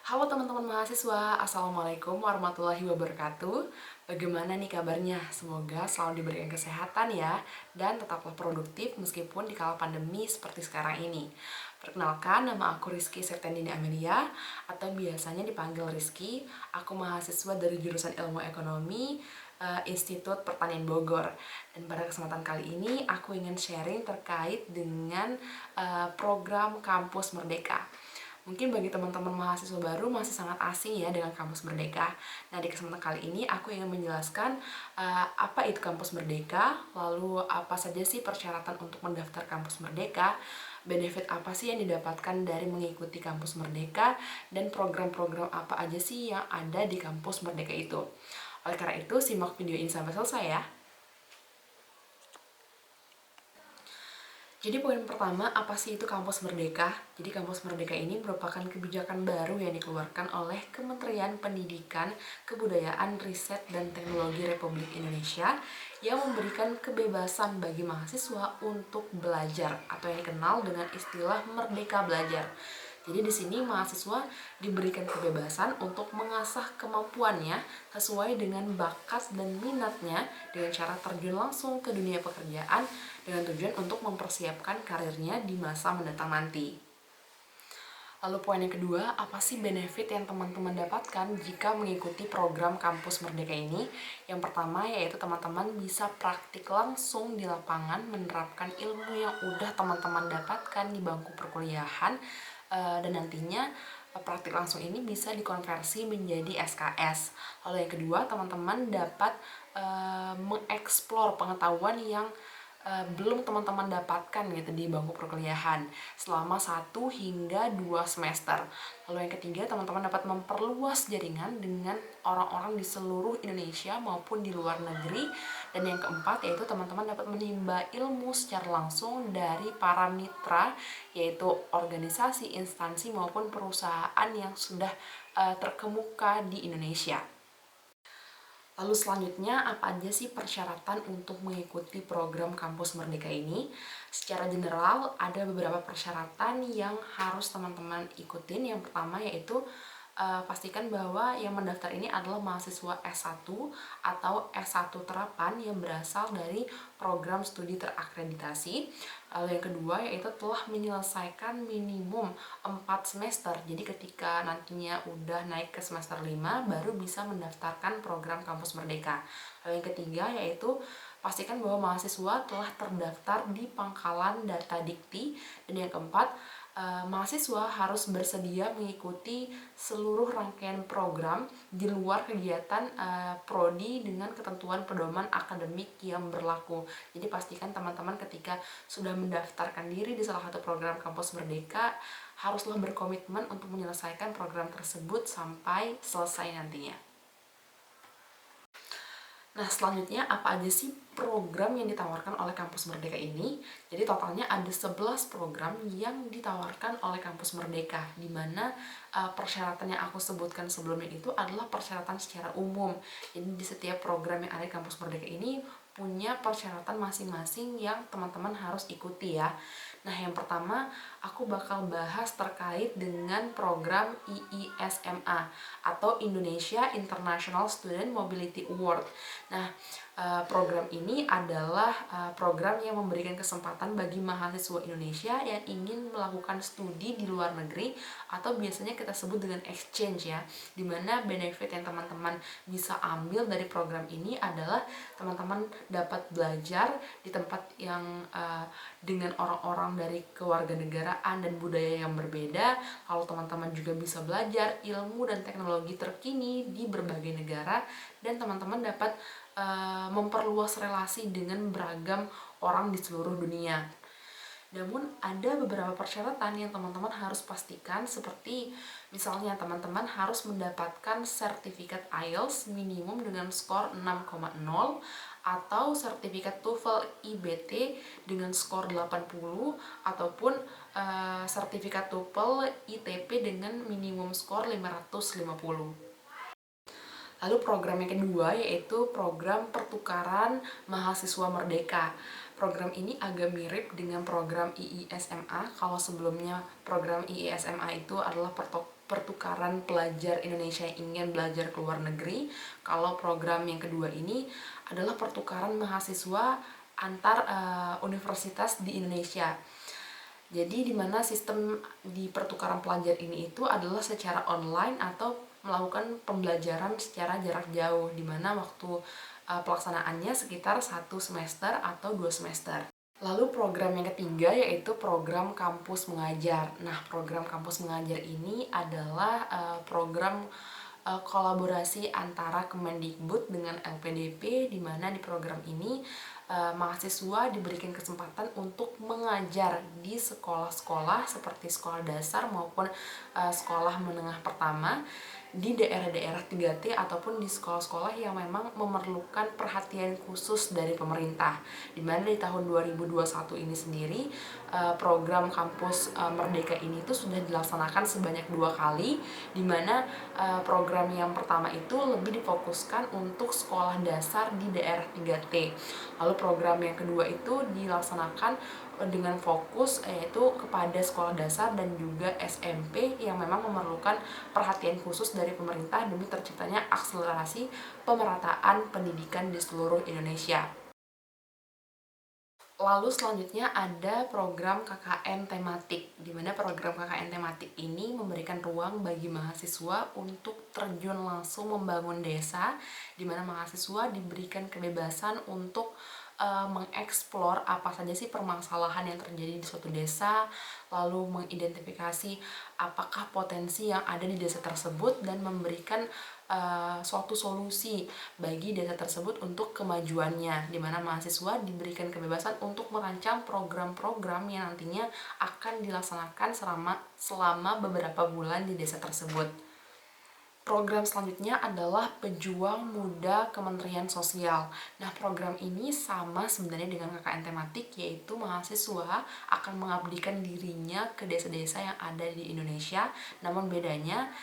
Halo teman-teman mahasiswa, Assalamualaikum warahmatullahi wabarakatuh. Bagaimana nih kabarnya? Semoga selalu diberikan kesehatan ya, dan tetaplah produktif meskipun di kala pandemi seperti sekarang ini. Perkenalkan, nama aku Rizky Septendini Amelia, atau biasanya dipanggil Rizky. Aku mahasiswa dari jurusan Ilmu Ekonomi, Institut Pertanian Bogor. Dan pada kesempatan kali ini, aku ingin sharing terkait dengan program Kampus Merdeka. Mungkin bagi teman-teman mahasiswa baru masih sangat asing ya dengan Kampus Merdeka. Nah, di kesempatan kali ini aku ingin menjelaskan apa itu Kampus Merdeka, lalu apa saja sih persyaratan untuk mendaftar Kampus Merdeka, benefit apa sih yang didapatkan dari mengikuti Kampus Merdeka, dan program-program apa aja sih yang ada di Kampus Merdeka itu. Oleh karena itu, simak video ini sampai selesai ya. Jadi poin pertama, apa sih itu Kampus Merdeka? Jadi Kampus Merdeka ini merupakan kebijakan baru yang dikeluarkan oleh Kementerian Pendidikan, Kebudayaan, Riset, dan Teknologi Republik Indonesia yang memberikan kebebasan bagi mahasiswa untuk belajar atau yang dikenal dengan istilah Merdeka Belajar. Jadi di sini mahasiswa diberikan kebebasan untuk mengasah kemampuannya sesuai dengan bakat dan minatnya dengan cara terjun langsung ke dunia pekerjaan dengan tujuan untuk mempersiapkan karirnya di masa mendatang nanti. Lalu poin yang kedua, apa sih benefit yang teman-teman dapatkan jika mengikuti program Kampus Merdeka ini? Yang pertama yaitu teman-teman bisa praktik langsung di lapangan menerapkan ilmu yang udah teman-teman dapatkan di bangku perkuliahan, dan nantinya praktik langsung ini bisa dikonversi menjadi SKS. Lalu yang kedua, teman-teman dapat mengeksplor pengetahuan yang belum teman-teman dapatkan gitu di bangku perkuliahan selama 1 hingga 2 semester. Lalu yang ketiga, teman-teman dapat memperluas jaringan dengan orang-orang di seluruh Indonesia maupun di luar negeri. Dan yang keempat yaitu teman-teman dapat menimba ilmu secara langsung dari para mitra, yaitu organisasi, instansi maupun perusahaan yang sudah terkemuka di Indonesia. Lalu selanjutnya, apa aja sih persyaratan untuk mengikuti program Kampus Merdeka ini? Secara general, ada beberapa persyaratan yang harus teman-teman ikutin. Yang pertama yaitu pastikan bahwa yang mendaftar ini adalah mahasiswa S1 atau S1 terapan yang berasal dari program studi terakreditasi. Lalu yang kedua yaitu telah menyelesaikan minimum 4 semester. Jadi ketika nantinya udah naik ke semester 5 baru bisa mendaftarkan program Kampus Merdeka. Lalu yang ketiga yaitu pastikan bahwa mahasiswa telah terdaftar di Pangkalan Data Dikti. Dan yang keempat, mahasiswa harus bersedia mengikuti seluruh rangkaian program di luar kegiatan prodi dengan ketentuan pedoman akademik yang berlaku. Jadi pastikan teman-teman ketika sudah mendaftarkan diri di salah satu program Kampus Merdeka haruslah berkomitmen untuk menyelesaikan program tersebut sampai selesai nantinya. Nah, selanjutnya apa aja sih program yang ditawarkan oleh Kampus Merdeka ini? Jadi totalnya ada 11 program yang ditawarkan oleh Kampus Merdeka, di mana persyaratan yang aku sebutkan sebelumnya itu adalah persyaratan secara umum. Jadi di setiap program yang ada di Kampus Merdeka ini punya persyaratan masing-masing yang teman-teman harus ikuti ya. Nah, yang pertama aku bakal bahas terkait dengan program IISMA atau Indonesia International Student Mobility Award. Nah, program ini adalah program yang memberikan kesempatan bagi mahasiswa Indonesia yang ingin melakukan studi di luar negeri atau biasanya kita sebut dengan exchange ya, dimana benefit yang teman-teman bisa ambil dari program ini adalah teman-teman dapat belajar di tempat yang dengan orang-orang dari kewarganegaraan dan budaya yang berbeda. Kalau teman-teman juga bisa belajar ilmu dan teknologi terkini di berbagai negara, dan teman-teman dapat memperluas relasi dengan beragam orang di seluruh dunia. Namun ada beberapa persyaratan yang teman-teman harus pastikan, seperti misalnya teman-teman harus mendapatkan sertifikat IELTS minimum dengan skor 6,0 atau sertifikat TOEFL IBT dengan skor 80 ataupun sertifikat TOEFL ITP dengan minimum skor 550. Lalu program yang kedua yaitu program pertukaran mahasiswa merdeka. Program ini agak mirip dengan program IISMA. Kalau sebelumnya program IISMA itu adalah pertukaran pelajar Indonesia yang ingin belajar ke luar negeri. Kalau program yang kedua ini adalah pertukaran mahasiswa antar universitas di Indonesia. Jadi di mana sistem di pertukaran pelajar ini itu adalah secara online atau melakukan pembelajaran secara jarak jauh, di mana waktu pelaksanaannya sekitar 1 semester atau 2 semester. Lalu program yang ketiga yaitu program kampus mengajar. Nah, program kampus mengajar ini adalah program kolaborasi antara Kemendikbud dengan LPDP, di mana di program ini mahasiswa diberikan kesempatan untuk mengajar di sekolah-sekolah seperti sekolah dasar maupun sekolah menengah pertama di daerah-daerah 3T ataupun di sekolah-sekolah yang memang memerlukan perhatian khusus dari pemerintah. Di mana di tahun 2021 ini sendiri program kampus Merdeka ini tuh sudah dilaksanakan sebanyak 2 kali, di mana program yang pertama itu lebih difokuskan untuk sekolah dasar di daerah 3T. Lalu program yang kedua itu dilaksanakan dengan fokus yaitu kepada sekolah dasar dan juga SMP yang memang memerlukan perhatian khusus dari pemerintah demi terciptanya akselerasi pemerataan pendidikan di seluruh Indonesia. Lalu selanjutnya ada program KKN tematik, di mana program KKN tematik ini memberikan ruang bagi mahasiswa untuk terjun langsung membangun desa, di mana mahasiswa diberikan kebebasan untuk mengeksplor apa saja sih permasalahan yang terjadi di suatu desa, lalu mengidentifikasi apakah potensi yang ada di desa tersebut dan memberikan suatu solusi bagi desa tersebut untuk kemajuannya, di mana mahasiswa diberikan kebebasan untuk merancang program-program yang nantinya akan dilaksanakan selama beberapa bulan di desa tersebut. Program selanjutnya adalah Pejuang Muda Kementerian Sosial. Nah, program ini sama sebenarnya dengan KKN tematik, yaitu mahasiswa akan mengabdikan dirinya ke desa-desa yang ada di Indonesia. Namun bedanya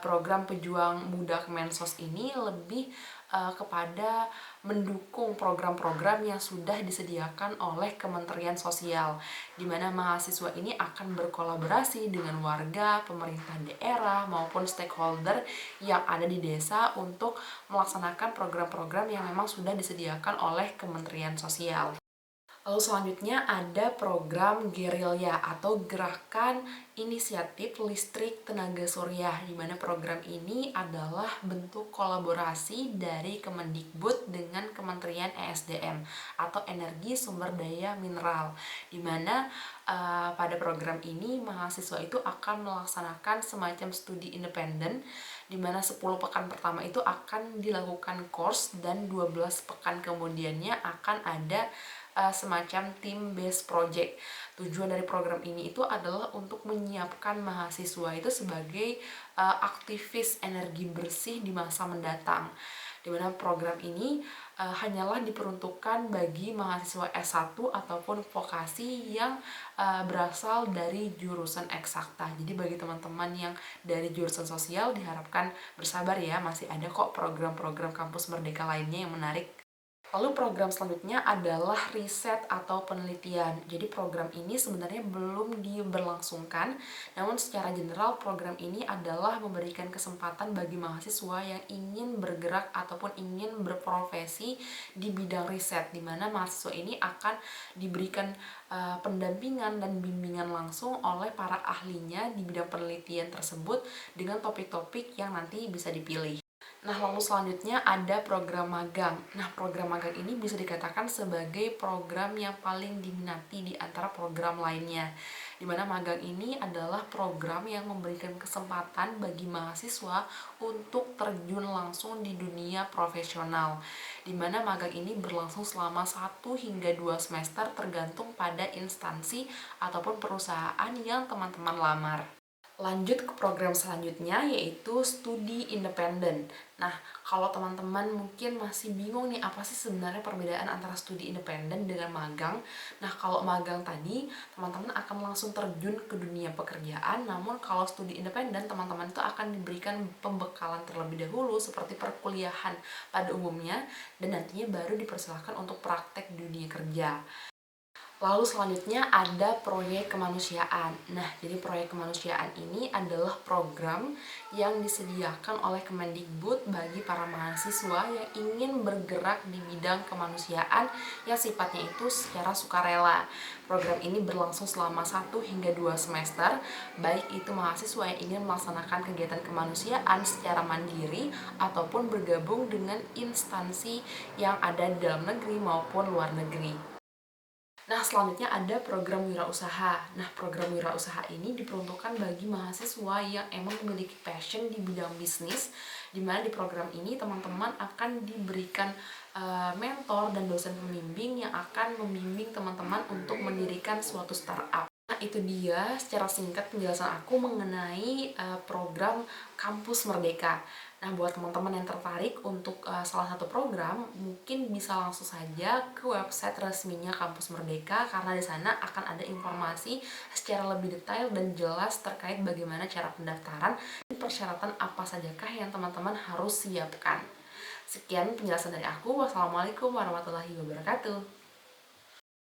program Pejuang Muda Kemensos ini lebih kepada mendukung program-program yang sudah disediakan oleh Kementerian Sosial, di mana mahasiswa ini akan berkolaborasi dengan warga, pemerintah daerah, maupun stakeholder yang ada di desa untuk melaksanakan program-program yang memang sudah disediakan oleh Kementerian Sosial. Lalu selanjutnya ada program Gerilya atau Gerakan Inisiatif Listrik Tenaga Surya, di mana program ini adalah bentuk kolaborasi dari Kemendikbud dengan Kementerian ESDM atau Energi Sumber Daya Mineral, di mana pada program ini mahasiswa itu akan melaksanakan semacam studi independen, di mana 10 pekan pertama itu akan dilakukan course dan 12 pekan kemudiannya akan ada semacam team based project. Tujuan dari program ini itu adalah untuk menyiapkan mahasiswa itu sebagai aktivis energi bersih di masa mendatang. Di mana program ini hanyalah diperuntukkan bagi mahasiswa S1 ataupun vokasi yang berasal dari jurusan eksakta. Jadi bagi teman-teman yang dari jurusan sosial diharapkan bersabar ya, masih ada kok program-program kampus Merdeka lainnya yang menarik. Lalu program selanjutnya adalah riset atau penelitian. Jadi program ini sebenarnya belum diberlangsungkan, namun secara general program ini adalah memberikan kesempatan bagi mahasiswa yang ingin bergerak ataupun ingin berprofesi di bidang riset, di mana mahasiswa ini akan diberikan pendampingan dan bimbingan langsung oleh para ahlinya di bidang penelitian tersebut dengan topik-topik yang nanti bisa dipilih. Nah, lalu selanjutnya ada program magang. Nah, program magang ini bisa dikatakan sebagai program yang paling diminati di antara program lainnya, di mana magang ini adalah program yang memberikan kesempatan bagi mahasiswa untuk terjun langsung di dunia profesional, di mana magang ini berlangsung selama 1 hingga 2 semester tergantung pada instansi ataupun perusahaan yang teman-teman lamar. Lanjut ke program selanjutnya yaitu studi independen. Nah, kalau teman-teman mungkin masih bingung nih apa sih sebenarnya perbedaan antara studi independen dengan magang. Nah, kalau magang tadi teman-teman akan langsung terjun ke dunia pekerjaan, namun kalau studi independen teman-teman itu akan diberikan pembekalan terlebih dahulu seperti perkuliahan pada umumnya dan nantinya baru dipersilahkan untuk praktek dunia kerja. Lalu selanjutnya ada proyek kemanusiaan. Nah, jadi proyek kemanusiaan ini adalah program yang disediakan oleh Kemendikbud bagi para mahasiswa yang ingin bergerak di bidang kemanusiaan yang sifatnya itu secara sukarela. Program ini berlangsung selama 1 hingga 2 semester, baik itu mahasiswa yang ingin melaksanakan kegiatan kemanusiaan secara mandiri ataupun bergabung dengan instansi yang ada di dalam negeri maupun luar negeri. Nah, selanjutnya ada program wirausaha. Nah, program wirausaha ini diperuntukkan bagi mahasiswa yang emang memiliki passion di bidang bisnis, di mana di program ini teman-teman akan diberikan mentor dan dosen pembimbing yang akan membimbing teman-teman untuk mendirikan suatu startup. Nah, itu dia secara singkat penjelasan aku mengenai program Kampus Merdeka. Nah, buat teman-teman yang tertarik untuk salah satu program, mungkin bisa langsung saja ke website resminya Kampus Merdeka, karena di sana akan ada informasi secara lebih detail dan jelas terkait bagaimana cara pendaftaran dan persyaratan apa sajakah yang teman-teman harus siapkan. Sekian penjelasan dari aku. Wassalamualaikum warahmatullahi wabarakatuh.